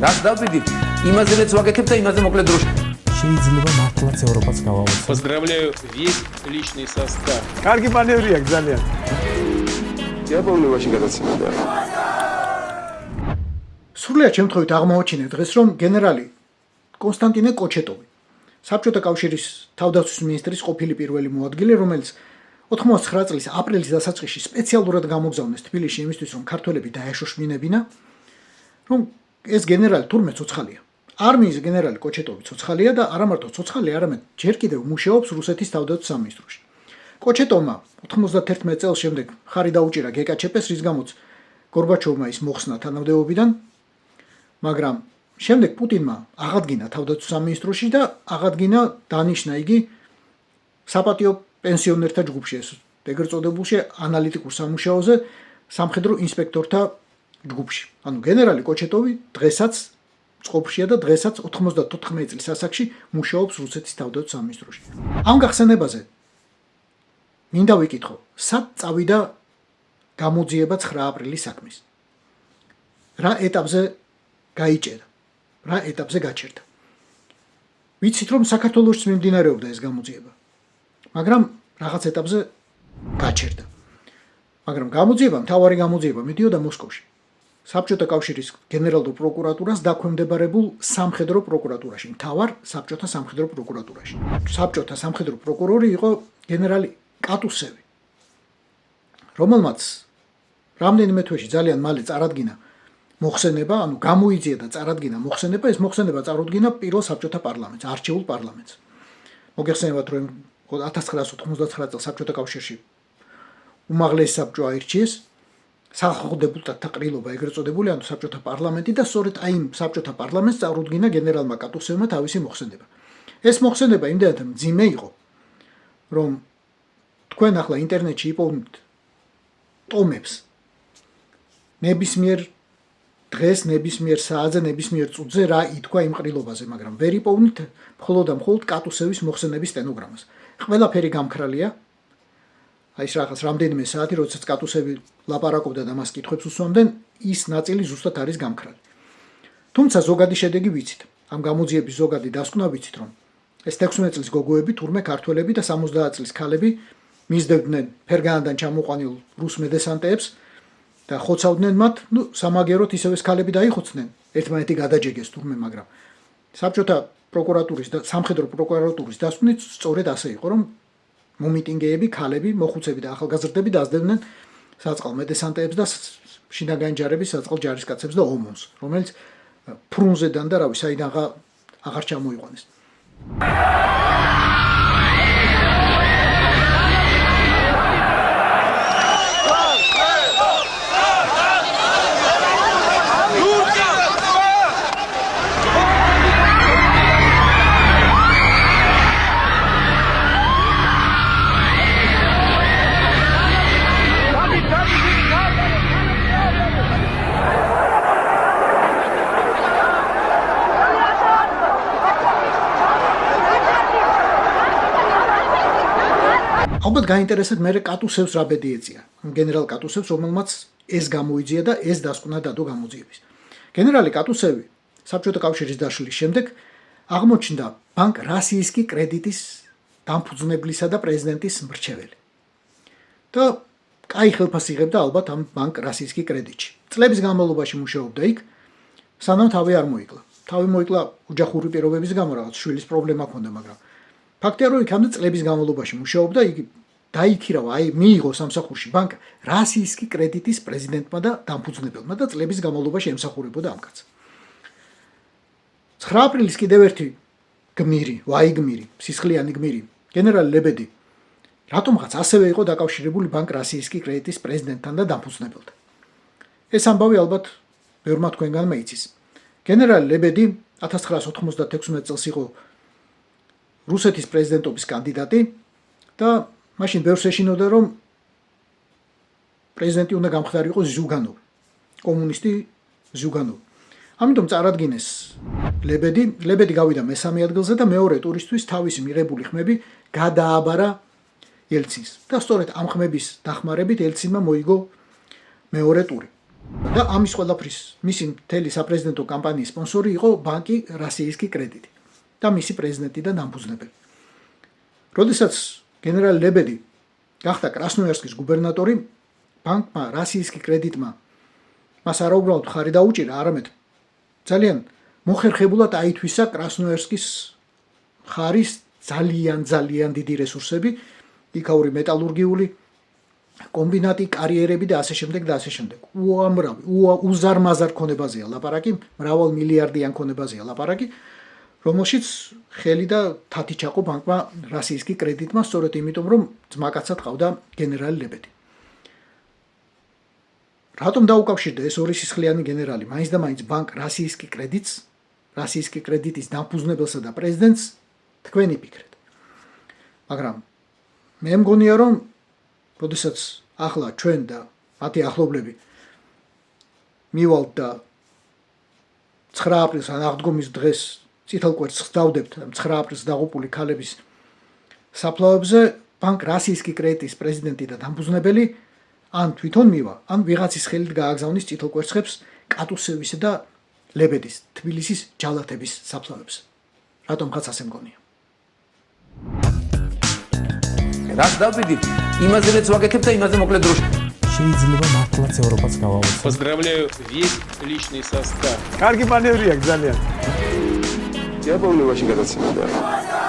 რას დავდივით, იმაზეც ვაკეთებ და იმაზე მოკლედ დროში. შეიძლება მართლაც ევროპაც გავავოცოთ. Поздравляю весь личный состав. კარგი მანევრია ძალიან. დიაპოვნებაში გადაცემდა. სრულიად შემთხვევით აღმოაჩინე დღეს, რომ გენერალი კონსტანტინე კოჩეტოვი, საბჭოთა კავშირის თავდაცვის მინისტრის ყოფილი პირველი მოადგილე, რომელიც 89 წლის აპრილის დასაწყისში სპეციალურად გამოგზავნეს თბილისში იმისთვის, რომ ქართველები დაეშოშმინებინა, რომ ეს გენერალი თურმე ცოცხალია. არმიის გენერალი კოჩეტოვი ცოცხალია და არა მარტო ცოცხალია, არამედ ჯერ კიდევ მუშაობს რუსეთის თავდაცვის სამინისტროში. კოჩეტოვმა 91 წელს შემდეგ ხარი დაუჭირა გეკაჩეპეს, რის გამოც გორბაჩოვმა ის მოხსნა თანამდებობიდან, მაგრამ შემდეგ პუტინმა აღადგინა თავდაცვის სამინისტროში და აღადგინა დანიშნა იგი საპატიო პენსიონერთა ჯგუფში, ეგრეთ წოდებულში ანალიტიკურ სამუშაოზე სამხედრო ინსპექტორთა ჯგუფში. ანუ გენერალი კოჩეტოვი დღესაც წყობშია და დღესაც 94 წლის ასაკში მუშაობს რუსეთის თავდაცვის სამინისტროში. ამ გახსენებაზე მინდა ვიკითხო, სად წავიდა გამოძიება 9 აპრილის საქმის? რა ეტაპზე გაიჭერა? რა ეტაპზე გაჩერდა? ვიცით, რომ საქართველოში მიმდინარეობდა ეს გამოძიება, მაგრამ რაღაც ეტაპზე გაჩერდა. მაგრამ გამოძიება, მთავარი გამოძიება მიდიოდა მოსკოვში. საბჭოთა კავშირის გენერალურ პროკურატურას დაქვემდებარებულ სამხედრო პროკურატურაში, მთავარ საბჭოთა სამხედრო პროკურატურაში. საბჭოთა სამხედრო პროკურორი იყო გენერალი კატუსევი, რომელმაც რამდენიმე თვეში ძალიან მალე წარადგინა მოხსენება, ანუ გამოიძია და წარადგინა მოხსენება, ეს მოხსენება წარუდგინა პირველ საბჭოთა პარლამენტს, არჩეულ პარლამენტს. მოგეხსენებათ, რომ 1999 წელს საბჭოთა კავშირში უმაღლესი საბჭო აირჩიეს, სახალხო დეპუტატთა ყრილობა ეგრეთ წოდებული, ანუ საბჭოთა პარლამენტი და სწორედ აი იმ საბჭოთა პარლამენტს წარუდგინა გენერალმა კატუსევმა თავისი მოხსენება. ეს მოხსენება იმდენად მძიმე იყო, რომ თქვენ ახლა ინტერნეტში იპოვნებთ ტომებს ნებისმიერ დღეს, ნებისმიერ საათზე, ნებისმიერ წუთზე რა ითქვა იმ ყრილობაზე, მაგრამ ვერ იპოვნით მხოლოდ და მხოლოდ კატუსევის მოხსენების სტენოგრამას. ყველაფერი გამქრალია. აი ეს რაღაც რამდენიმე საათი, როდესაც კატუსევი ლაპარაკობდა და მას კითხვებს უსვამდნენ, ის ნაწილი ზუსტად არის გამქრალი. თუმცა ზოგადი შედეგი ვიცით. ამ გამოძიების ზოგადი დასკვნა ვიცით, რომ ეს 16 წლის გოგოები, თურმე ქართველები და 70 წლის ქალები მისდევდნენ ფერგანადან ჩამოყვანილ რუს მედესანტეებს და ხოცავდნენ მათ, სამაგეროთ ისევ ეს ქალები დაიხოცდნენ, ერთმანეთი გადაჯეგეს თურმე, მაგრამ საბჭოთა პროკურატურის და სამხედრო პროკურატურის დასკვნით სწორედ ასე იყო, რომ მომიტინგეები, ქალები, მოხუცები და ახალგაზრდები დაძდევდნენ საწყალ მედესანტეებს და შინაგანი ჯარების საწყალ ჯარისკაცებს და ომონს, რომელიც ფრუნზედან და რავი, საიდან აღარ ჩამოიყვანეს. ალბათ გაინტერესებთ მე კატუსევს რა ბედი ეწია. გენერალ კატუსევს, რომელმაც ეს გამოიძია და ეს დასკვნა დადო გამოძიების. გენერალი კატუსევი საბჭოთა კავშირის დაშლის შემდეგ აღმოჩნდა ბანკ რასიისკი კრედიტის დამფუძნებლისა და პრეზიდენტის მრჩეველი. და კაი ხელფას იღებდა ალბათ ამ ბანკ რასიისკი კრედიტში. წლების განმავლობაში მუშაობდა იქ, სანამ თავი არ მოიკლა. თავი მოიკლა ოჯახური პირობების გამო, რაღაც შვილის პრობლემა ჰქონდა, მაგრამ ფაქტია, რომ იქამდე წლების განმავლობაში მუშაობდა, იგი დაიქირავა, აი მიიღო სამსახურში ბანკ რასიისკი კრედიტის პრეზიდენტმა და დამფუძნებელმა და წლების განმავლობაში ემსახურებოდა ამ კაცს. 9 აპრილის კიდევ ერთი გმირი, ვაიგმირი, სისხლიანი გმირი, გენერალი ლებედი, რატომღაც ასევე იყო დაკავშირებული ბანკ რასიისკი კრედიტის პრეზიდენტთან და დამფუძნებელთან. ეს ამბავი ალბათ ბევრმა თქვენგანმა იცის. გენერალი ლებედი 1996 წელს იყო რუსეთის პრეზიდენტობის კანდიდატი და მაშინ ბევრს ეშინოდა, რომ პრეზიდენტი უნდა გამხდარიყო ზიუგანოვი, კომუნისტი ზიუგანოვი. ამიტომ წარადგინეს ლებედი გავიდა მესამე ადგილზე და მეორე ტურისთვის თავისი მიღებული ხმები გადააბარა ელცინს. და სწორედ ამ ხმების დახმარებით ელცინმა მოიგო მეორე ტური. და ამის ყველაფრის მისი მთელი საპრეზიდენტო კამპანიის სპონსორი იყო ბანკი რასიისკი კრედიტი და მისი პრეზიდენტი და დამფუძნებელი. როდესაც გენერალი ლებედი გახდა კრასნოიარსკის გუბერნატორი, ბანკმა რასიისკი კრედიტმა მას არაუბრალოდ ხარი დაუჭირა, არამედ ძალიან მოხერხებულად აითვისა კრასნოიარსკის ხარის ძალიან დიდი რესურსები, იქაური მეტალურგიული კომბინატი, კარიერები და ასე შემდეგ და ასე შემდეგ. უამრავი, უზარმაზარ ქონებაზეა ლაპარაკი, მრავალ მილიარდიან ქონებაზეა ლაპარაკი, რომელშიც ხელი და თათი ჩაყო ბანკმა რასიისკი კრედიტმა, სწორედ იმიტომ, რომ ძმაკაცად ყავდა გენერალი ლებედი. რატომ დაუკავშირდა ეს ორი სისხლიანი გენერალი მაინც და მაინც ბანკ რასიისკი კრედიტს, რასიისკი კრედიტის დამფუძნებელსა და პრეზიდენტს, თქვენი ფიქრით. მაგრამ მე მგონია, რომ როდესაც ახლა ჩვენ და მათი ახლობლები მივალთ და 9 აპრილს ან აღდგომის დღეს წითელ კვერცხს დავდებთ 9 აპრილს დაღუპული ქალების საფლავებზე, ბანკ რასიისკი კრედიტის პრეზიდენტი და დამფუძნებელი ან თვითონ მივა, ან ვიღაცის ხელით გააგზავნის წითელ კვერცხებს კატუსევისა და ლებედის, თბილისის ჯალათების საფლავებზე. რატომღაც ასე მგონია. რაც დავიდით, იმაზე რაც ვაკეთებ და იმაზე მოკლედ დროში. შეიძლება მართლაც ევროპაც გავაუწყო. Поздравляю весь личный состав. კარგი მანევრია ძალიან. Я помню, очень гадаться надо.